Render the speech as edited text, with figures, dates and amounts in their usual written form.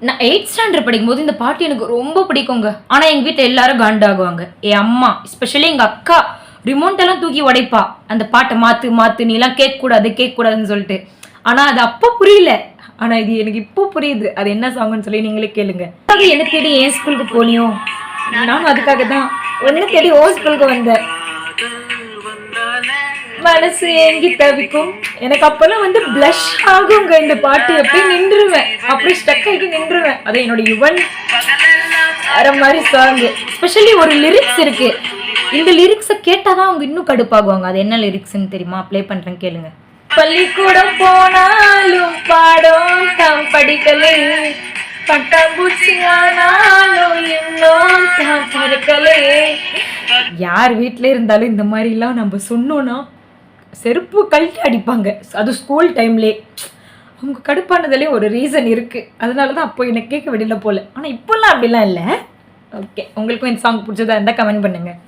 நான் 8th standard படிக்கும்போது இந்த பாட்டு எனக்கு ரொம்ப பிடிக்குங்க. ஆனா எங்க வீட்ல எல்லாரும் காண்டாகுவாங்க. என் அம்மா, எஸ்பெஷலி எங்க அக்கா ரிமோட் எல்லாம் தூக்கி உடைப்பா. அந்த பாட்ட மாத்து மாத்து நீலாம் கேட்கக்கூடாதுன்னு சொல்லிட்டு. ஆனா அது அப்ப புரியல. ஆனா இது எனக்கு இப்போ புரியுது. அது என்ன சாங்னு சொல்லி நீங்களே கேளுங்க. அது என்ன தேடி ஏன் ஸ்கூலுக்கு போனியோ? நானும் அதுக்காக தான் ஒன்னு தேடி ஓ ஸ்கூலுக்கு வந்தேன். மனசு ஏங்கி தவிக்கும். எனக்கு அப்பெல்லாம் வந்து பிளஷ் ஆகுங்க இந்த பாட்டு. எப்பயும் நின்றுவேன், அப்படி ஸ்டக் ஆகி நின்றுவேன். அது என்னோட யுவன் வேற மாதிரி சாங். ஸ்பெஷலி ஒரு லிரிக்ஸ் இருக்கு. இந்த லிரிக்ஸை கேட்டாதான் அவங்க இன்னும் கடுப்பாகுவாங்க. அது என்ன லிரிக்ஸ்ன்னு தெரியுமா? ப்ளே பண்றேன் கேளுங்க. பள்ளிக்கூடம் போனாலும் பாடம் தாம் படிக்கலே, பட்டாம்பூச்சி ஆனாலும் இன்னும் தாம் பறக்கலே. யார் வீட்டில இருந்தாலும் இந்த மாதிரிலாம் நம்ம சொன்னோன்னா செருப்பு கழட்டி அடிப்பாங்க. அது ஸ்கூல் டைம்லே. அவங்க கடுப்பானதுலேயே ஒரு ரீசன் இருக்குது. அதனால தான் அப்போ எனக்கு கேட்க விடல போல. ஆனால் இப்போல்லாம் அப்படிலாம் இல்லை. ஓகே, உங்களுக்கும் இந்த சாங் பிடிச்சதா இருந்தால் கமெண்ட் பண்ணுங்கள்.